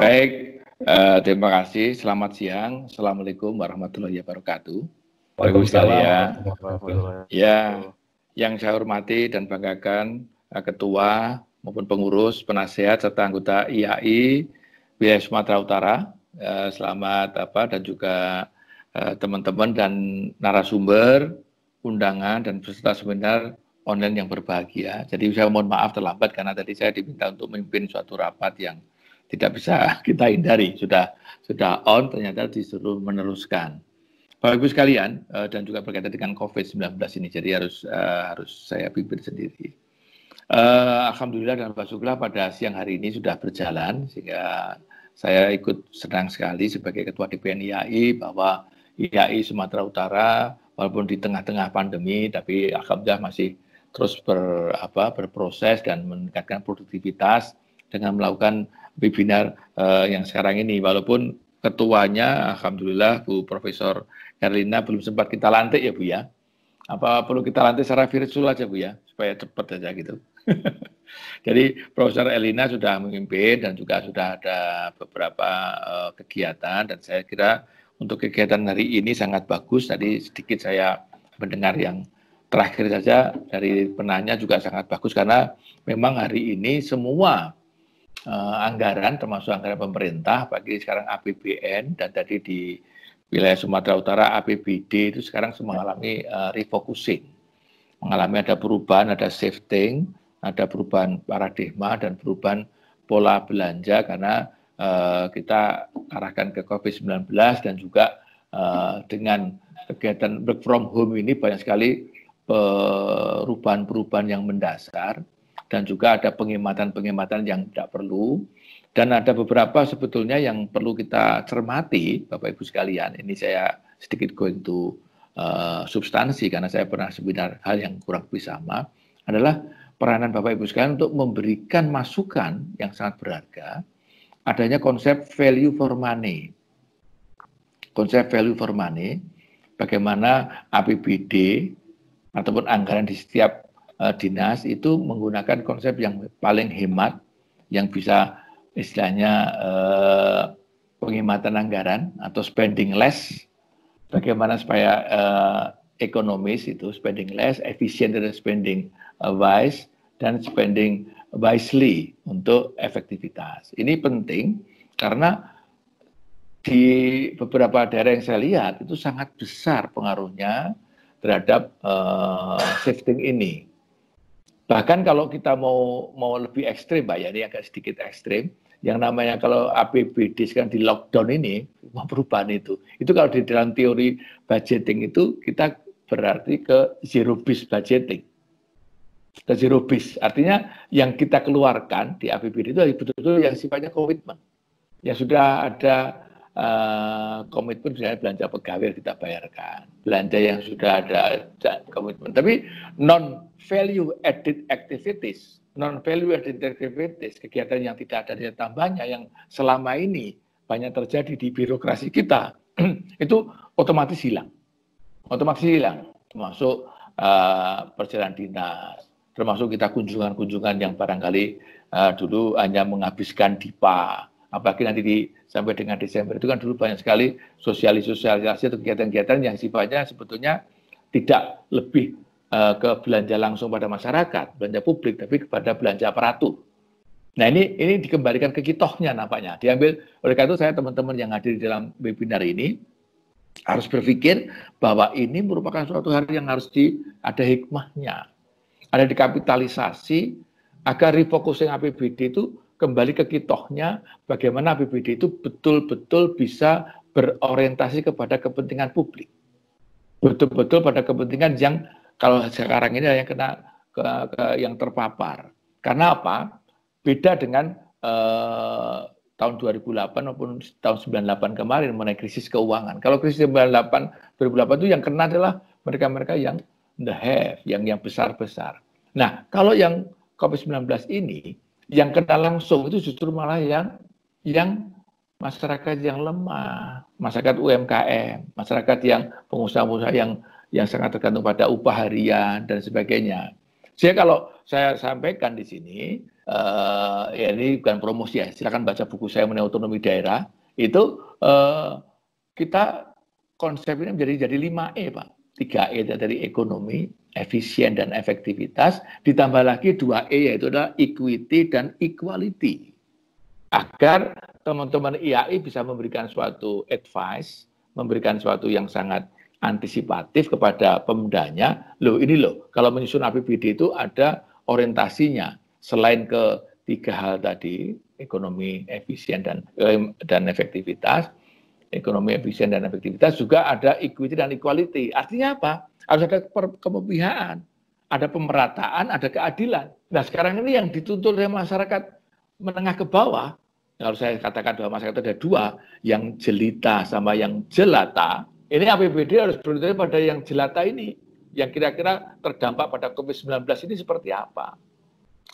Baik, terima kasih. Selamat siang. Assalamualaikum warahmatullahi wabarakatuh. Bapak Ibu Waalaikumsalam sekalian, warahmatullahi ya, wabarakatuh. yang saya hormati dan banggakan Ketua maupun pengurus, penasehat serta anggota IAI wilayah Sumatera Utara. Selamat dan juga teman-teman dan narasumber, undangan dan peserta seminar online yang berbahagia. Jadi saya mohon maaf terlambat karena tadi saya diminta untuk memimpin suatu rapat yang tidak bisa kita hindari, sudah on, ternyata disuruh meneruskan. Bapak Ibu sekalian, dan juga berkaitan dengan COVID-19 ini, jadi harus saya pimpin sendiri. Alhamdulillah dan syukurlah pada siang hari ini sudah berjalan, sehingga saya ikut senang sekali sebagai Ketua DPN IAI bahwa IAI Sumatera Utara, walaupun di tengah-tengah pandemi, tapi alhamdulillah masih terus berproses dan meningkatkan produktivitas dengan melakukan webinar yang sekarang ini, walaupun ketuanya alhamdulillah Bu Profesor Erlina belum sempat kita lantik ya Bu ya. Apa perlu kita lantik secara virtual aja Bu ya, supaya cepat aja gitu. Jadi Profesor Erlina sudah memimpin dan juga sudah ada beberapa kegiatan, dan saya kira untuk kegiatan hari ini sangat bagus. Tadi sedikit saya mendengar yang terakhir saja dari penanya juga sangat bagus, karena memang hari ini semua anggaran, termasuk anggaran pemerintah, bagi sekarang APBN, dan tadi di wilayah Sumatera Utara APBD itu sekarang mengalami refocusing, mengalami ada perubahan, ada shifting, ada perubahan paradigma dan perubahan pola belanja, karena kita arahkan ke COVID-19 dan juga dengan kegiatan work from home ini banyak sekali perubahan-perubahan yang mendasar, dan juga ada penghematan-penghematan yang tidak perlu, dan ada beberapa sebetulnya yang perlu kita cermati, Bapak Ibu sekalian. Ini saya sedikit going to substansi, karena saya pernah seminar hal yang kurang lebih sama, adalah peranan Bapak Ibu sekalian untuk memberikan masukan yang sangat berharga, adanya konsep value for money. Konsep value for money, bagaimana APBD ataupun anggaran di setiap dinas itu menggunakan konsep yang paling hemat, yang bisa istilahnya penghematan anggaran atau spending less, bagaimana supaya ekonomis itu spending less, efisien dan spending wise, dan spending wisely untuk efektivitas. Ini penting karena di beberapa daerah yang saya lihat itu sangat besar pengaruhnya terhadap shifting ini. Bahkan kalau kita mau lebih ekstrim, Pak, ya ini agak sedikit ekstrim, yang namanya kalau APBD sekarang di lockdown ini, perubahan itu kalau di dalam teori budgeting itu kita berarti ke zero based budgeting. Ke zero based, artinya yang kita keluarkan di APBD itu betul-betul yang sifatnya komitmen. Yang sudah ada komitmen, misalnya belanja pegawai kita bayarkan, belanja yang sudah ada komitmen. Tapi non value added activities, kegiatan yang tidak ada nilai tambahnya yang selama ini banyak terjadi di birokrasi kita, itu otomatis hilang, termasuk perjalanan dinas, termasuk kita kunjungan-kunjungan yang barangkali dulu hanya menghabiskan DIPA. Apalagi nanti sampai dengan Desember itu kan dulu banyak sekali sosialisasi atau kegiatan-kegiatan yang sifatnya sebetulnya tidak lebih ke belanja langsung pada masyarakat, belanja publik, tapi kepada belanja aparatur. Nah ini dikembalikan ke kitohnya nampaknya. Diambil oleh karena itu saya teman-teman yang hadir di dalam webinar ini harus berpikir bahwa ini merupakan suatu hal yang harus ada hikmahnya, ada dikapitalisasi agar refocusing APBD itu kembali ke kitohnya, bagaimana APBD itu betul-betul bisa berorientasi kepada kepentingan publik. Betul-betul pada kepentingan yang kalau sekarang ini yang kena yang terpapar. Karena apa? Beda dengan tahun 2008 maupun tahun 98 kemarin mengenai krisis keuangan. Kalau krisis 2008 itu yang kena adalah mereka-mereka yang the have, yang besar-besar. Nah, kalau yang COVID-19 ini yang kena langsung itu justru malah yang masyarakat yang lemah, masyarakat UMKM, masyarakat yang pengusaha-pengusaha yang sangat tergantung pada upah harian dan sebagainya. Saya kalau saya sampaikan di sini, ya ini bukan promosi ya, silakan baca buku saya mengenai otonomi daerah, itu kita konsep ini jadi 5E Pak. 3E dari ekonomi, efisien dan efektivitas, ditambah lagi 2E yaitu adalah equity dan equality. Agar teman-teman IAI bisa memberikan suatu advice, memberikan suatu yang sangat antisipatif kepada pemudanya. Ini kalau menyusun APBD itu ada orientasinya. Selain ke 3 hal tadi, ekonomi efisien dan efektivitas, ekonomi efisien dan efektivitas, juga ada equity dan equality. Artinya apa? Harus ada keberpihakan, ada pemerataan, ada keadilan. Nah sekarang ini yang dituntut oleh masyarakat menengah ke bawah, kalau saya katakan bahwa masyarakat ada 2, yang jelita sama yang jelata, ini APBD harus berorientasi pada yang jelata ini, yang kira-kira terdampak pada COVID-19 ini seperti apa.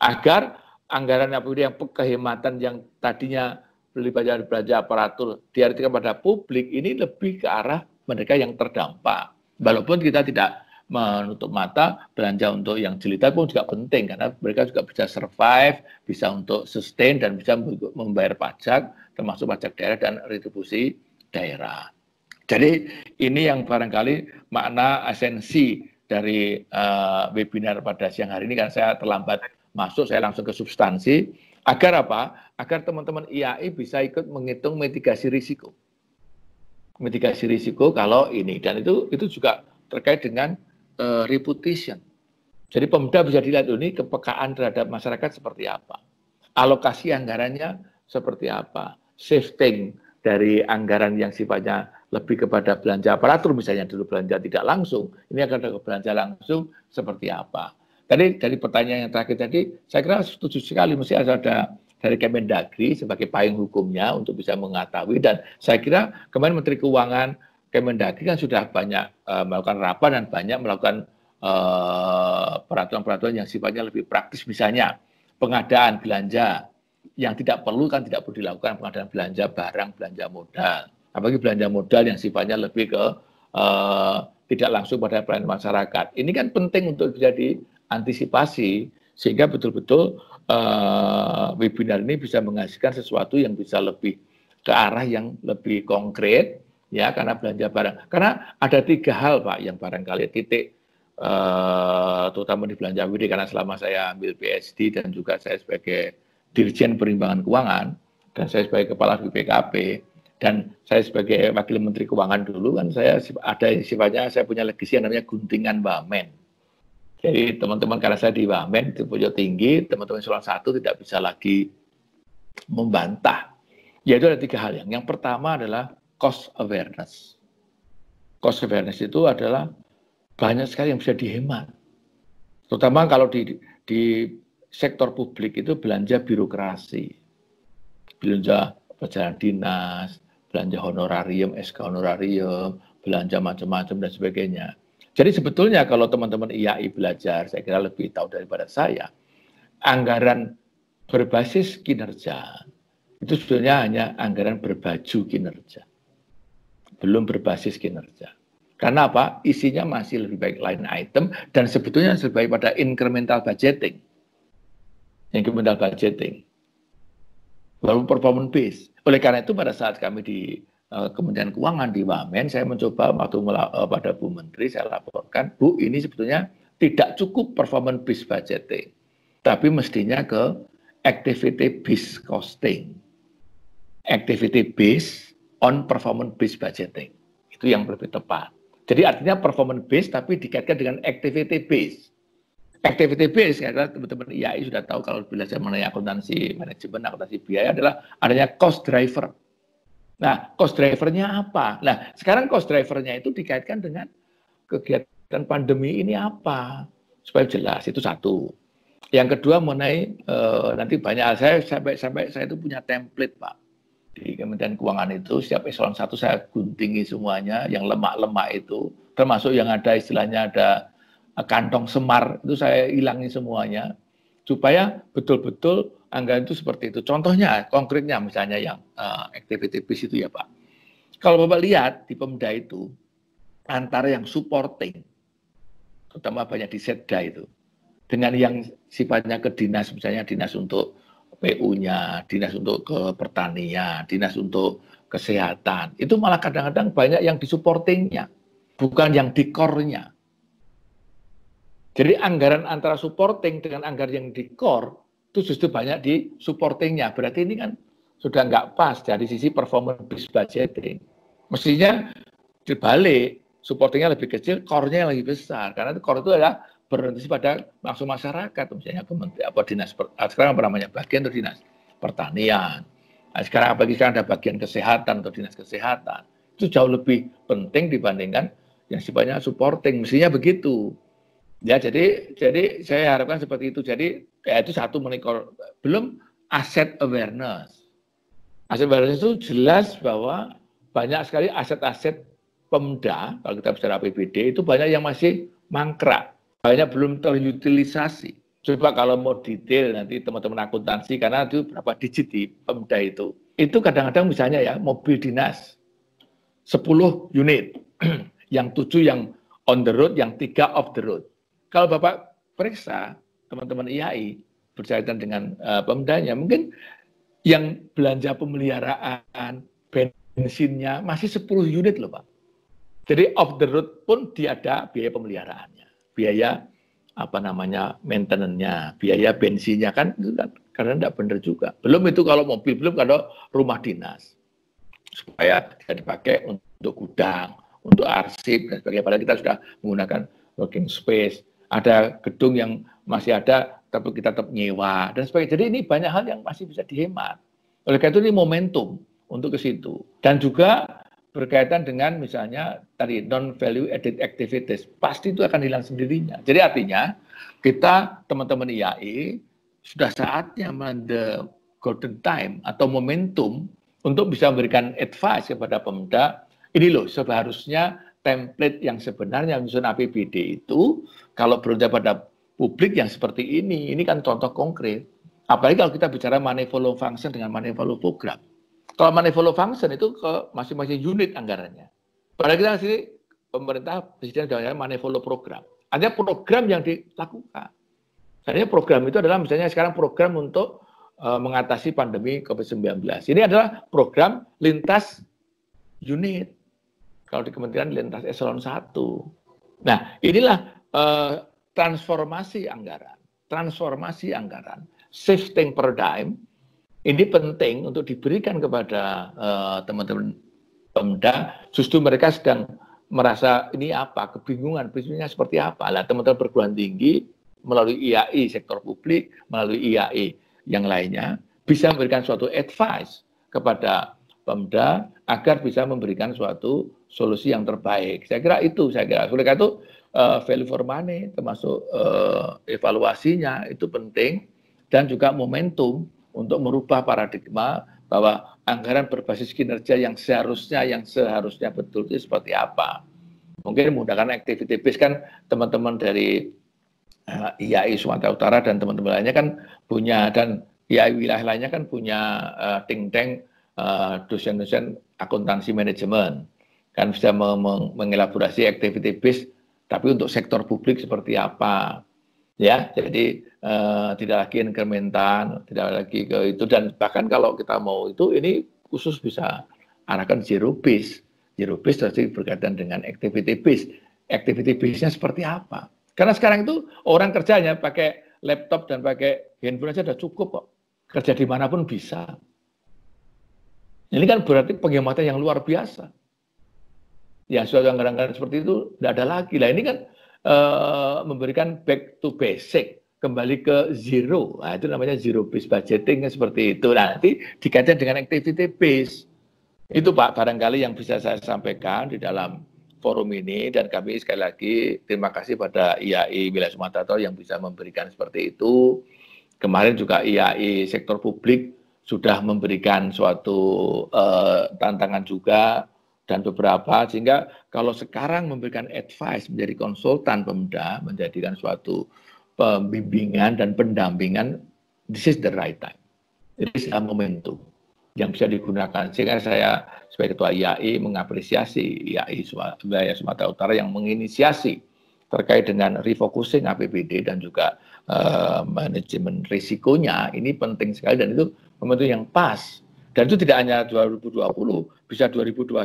Agar anggaran APBD yang kehematan yang tadinya beli belanja aparatur diartikan pada publik ini lebih ke arah mereka yang terdampak. Walaupun kita tidak menutup mata, belanja untuk yang jelita pun juga penting karena mereka juga bisa survive, bisa untuk sustain dan bisa membayar pajak termasuk pajak daerah dan retribusi daerah. Jadi ini yang barangkali makna esensi dari webinar pada siang hari ini, karena saya terlambat masuk, saya langsung ke substansi. Agar apa? Agar teman-teman IAI bisa ikut menghitung mitigasi risiko. Mitigasi risiko kalau ini, dan itu juga terkait dengan reputation. Jadi Pemda bisa dilihat ini kepekaan terhadap masyarakat seperti apa. Alokasi anggarannya seperti apa. Shifting dari anggaran yang sifatnya lebih kepada belanja aparatur, misalnya dulu belanja tidak langsung, ini akan ada belanja langsung seperti apa. Tadi dari pertanyaan yang terakhir tadi, saya kira setuju sekali, mesti ada dari Kemendagri sebagai payung hukumnya untuk bisa mengetahui, dan saya kira kemarin Menteri Keuangan Kemendagri kan sudah banyak melakukan rapat dan banyak melakukan peraturan-peraturan yang sifatnya lebih praktis, misalnya pengadaan belanja yang tidak perlu kan tidak perlu dilakukan, pengadaan belanja barang, belanja modal, apalagi belanja modal yang sifatnya lebih ke tidak langsung pada pelayanan masyarakat. Ini kan penting untuk bisa diantisipasi sehingga betul-betul webinar ini bisa menghasilkan sesuatu yang bisa lebih ke arah yang lebih konkret, ya, karena belanja barang. Karena ada 3 hal Pak yang barangkali titik terutama di belanja APBD, karena selama saya ambil PSD dan juga saya sebagai Dirjen Perimbangan Keuangan dan saya sebagai Kepala BPKP dan saya sebagai Wakil Menteri Keuangan dulu, kan saya ada sifatnya, saya punya legasi yang namanya guntingan Wamen. Jadi teman-teman, karena saya di Wamen di Pojok Tinggi, teman-teman eselon 1 tidak bisa lagi membantah. Yaitu ada 3 hal. Yang pertama adalah cost awareness. Cost awareness itu adalah banyak sekali yang bisa dihemat. Terutama kalau di sektor publik itu belanja birokrasi, belanja perjalanan dinas, belanja honorarium, SK honorarium, belanja macam-macam dan sebagainya. Jadi sebetulnya kalau teman-teman IAI belajar, saya kira lebih tahu daripada saya, anggaran berbasis kinerja itu sebetulnya hanya anggaran berbaju kinerja, belum berbasis kinerja. Karena apa? Isinya masih lebih baik line item dan sebetulnya lebih baik pada incremental budgeting. Incremental budgeting. Walaupun performance base. Oleh karena itu pada saat kami di Kementerian Keuangan di Wamen, saya mencoba waktu pada Bu Menteri, saya laporkan, Bu, ini sebetulnya tidak cukup performance based budgeting, tapi mestinya ke activity based costing, activity based on performance based budgeting, itu yang lebih tepat. Jadi artinya performance based tapi dikaitkan dengan activity based. Activity based, karena teman-teman IAI sudah tahu kalau belajar mengenai akuntansi manajemen, akuntansi biaya adalah adanya cost driver. Nah, cost drivernya apa? Nah, sekarang cost drivernya itu dikaitkan dengan kegiatan pandemi ini apa? Supaya jelas, itu satu. Yang kedua mengenai nanti banyak, saya sampai saya itu punya template Pak. Di Kementerian Keuangan itu, setiap eselon 1 saya guntingi semuanya, yang lemak-lemak itu, termasuk yang ada istilahnya ada kantong semar, itu saya hilangi semuanya, supaya betul-betul anggaran itu seperti itu. Contohnya, konkretnya misalnya yang activity based itu ya Pak. Kalau Bapak lihat di Pemda itu, antara yang supporting, terutama banyak di Setda itu, dengan yang sifatnya ke dinas, misalnya dinas untuk PU-nya, dinas untuk ke pertanian, dinas untuk kesehatan, itu malah kadang-kadang banyak yang di-supporting-nya, bukan yang di core-nya. Jadi anggaran antara supporting dengan anggaran yang di core, itu justru banyak di supporting-nya. Berarti ini kan sudah nggak pas dari sisi performance-based budgeting. Mestinya dibalik, supporting-nya lebih kecil, core-nya yang lebih besar. Karena core itu adalah berorientasi pada langsung masyarakat, misalnya dinas, sekarang apa namanya, bagian atau dinas pertanian. Nah, sekarang apalagi sekarang ada bagian kesehatan atau dinas kesehatan, itu jauh lebih penting dibandingkan yang sifatnya supporting. Mestinya begitu. Ya, jadi saya harapkan seperti itu. Jadi ya itu satu menikor, belum aset awareness. Aset awareness itu jelas bahwa banyak sekali aset-aset Pemda, kalau kita bicara APBD, itu banyak yang masih mangkrak, banyak belum terutilisasi. Coba kalau mau detail nanti teman-teman akuntansi, karena itu berapa digit di Pemda itu. Itu kadang-kadang misalnya ya, mobil dinas, 10 unit, yang 7 yang on the road, yang 3 off the road. Kalau Bapak periksa, teman-teman IAI, berkaitan dengan Pemdanya, mungkin yang belanja pemeliharaan, bensinnya masih 10 unit loh Pak. Jadi off the road pun dia ada biaya pemeliharaannya, biaya apa namanya maintenance-nya, biaya bensinnya kan itu kan karena tidak benar juga. Belum itu kalau mobil, belum kalau rumah dinas supaya tidak dipakai untuk gudang, untuk arsip dan sebagainya. Padahal kita sudah menggunakan working space, ada gedung yang masih ada tapi kita tetap nyewa dan sebagainya. Jadi ini banyak hal yang masih bisa dihemat. Oleh karena itu ini momentum untuk ke situ. Dan juga berkaitan dengan misalnya tadi non value added activities, pasti itu akan hilang sendirinya. Jadi artinya kita teman-teman IAI sudah saatnya the golden time atau momentum untuk bisa memberikan advice kepada Pemda. Ini loh seharusnya template yang sebenarnya menyusun APBD itu kalau berada pada publik yang seperti ini kan contoh konkret. Apalagi kalau kita bicara money follow function dengan money follow program. Kalau money follow function itu ke masing-masing unit anggarannya. Padahal kita sini pemerintah presiden sudah money follow program. Ada program yang dilakukan. Sebenarnya program itu adalah misalnya sekarang program untuk mengatasi pandemi COVID-19. Ini adalah program lintas unit. Kalau di Kementerian lintas eselon 1. Nah, inilah transformasi anggaran. Transformasi anggaran, shifting paradigm. Ini penting untuk diberikan kepada teman-teman Pemda, justru mereka sedang merasa ini apa, kebingungan, bisnisnya seperti apa. Lah teman-teman perguruan tinggi melalui IAI sektor publik, melalui IAI yang lainnya bisa memberikan suatu advice kepada Pemda agar bisa memberikan suatu solusi yang terbaik. Saya kira itu, oleh karena itu value for money termasuk evaluasinya itu penting dan juga momentum untuk merubah paradigma bahwa anggaran berbasis kinerja yang seharusnya betul itu seperti apa. Mungkin menggunakan activity base kan teman-teman dari IAI Sumatera Utara dan teman-teman lainnya kan punya, dan IAI wilayah lainnya kan punya think tank dosen-dosen akuntansi manajemen kan bisa mengelaborasi activity base tapi untuk sektor publik seperti apa. Ya, jadi tidak lagi incremental, tidak lagi ke itu, dan bahkan kalau kita mau itu ini khusus bisa arahkan zero base. Zero base berarti berkaitan dengan activity base. Activity base-nya seperti apa? Karena sekarang itu orang kerjanya pakai laptop dan pakai handphone aja sudah cukup kok. Kerja dimanapun bisa. Ini kan berarti penghematan yang luar biasa. Yang suatu anggaran-anggaran seperti itu tidak ada lagi. Lah ini kan memberikan back to basic, kembali ke zero. Nah, itu namanya zero base budgeting seperti itu. Nah, nanti dikaitkan dengan activity base. Itu Pak barangkali yang bisa saya sampaikan di dalam forum ini, dan kami sekali lagi terima kasih pada IAI Wilayah Sumatera Utara yang bisa memberikan seperti itu. Kemarin juga IAI sektor publik sudah memberikan suatu tantangan juga dan beberapa, sehingga kalau sekarang memberikan advice menjadi konsultan Pemda, menjadikan suatu pembimbingan dan pendampingan, this is the right time. Ini adalah momentum yang bisa digunakan. Sehingga saya sebagai Ketua IAI mengapresiasi IAI Wilayah Sumatera Utara yang menginisiasi terkait dengan refocusing APBD dan juga manajemen risikonya ini penting sekali, dan itu momentum yang pas. Dan itu tidak hanya 2020, bisa 2021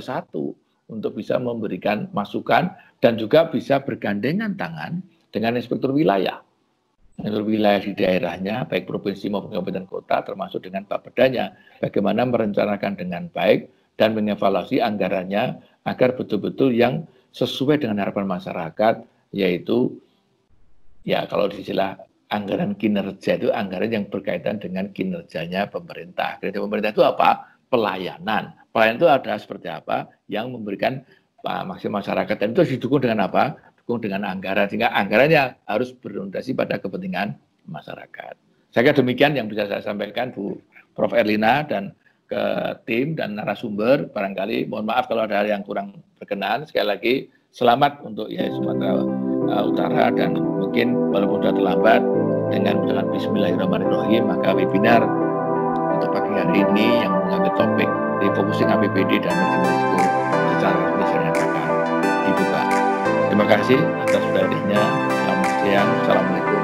untuk bisa memberikan masukan dan juga bisa bergandengan tangan dengan inspektur wilayah. Inspektur wilayah di daerahnya, baik provinsi maupun kabupaten kota, termasuk dengan Bapedanya, bagaimana merencanakan dengan baik dan mengevaluasi anggarannya agar betul-betul yang sesuai dengan harapan masyarakat, yaitu ya kalau istilah anggaran kinerja itu anggaran yang berkaitan dengan kinerjanya pemerintah. Kinerja pemerintah itu apa? Pelayanan. Pelayanan itu ada seperti apa? Yang memberikan maksimal masyarakat, dan itu harus didukung dengan apa? Dukung dengan anggaran, sehingga anggarannya harus berorientasi pada kepentingan masyarakat. Saya kira demikian yang bisa saya sampaikan, Bu Prof. Erlina, dan ke tim dan narasumber. Barangkali mohon maaf kalau ada hal yang kurang berkenan. Sekali lagi selamat untuk IAI Sumatera Utara, dan mungkin walaupun sudah terlambat, dengan mengucapkan Bismillahirrahmanirrahim, maka webinar untuk pagi hari ini yang mengambil topik refocusing APBD dan manajemen risiko secara resmi saya nyatakan dibuka. Terima kasih atas hadirnya. Selamat siang. Assalamualaikum.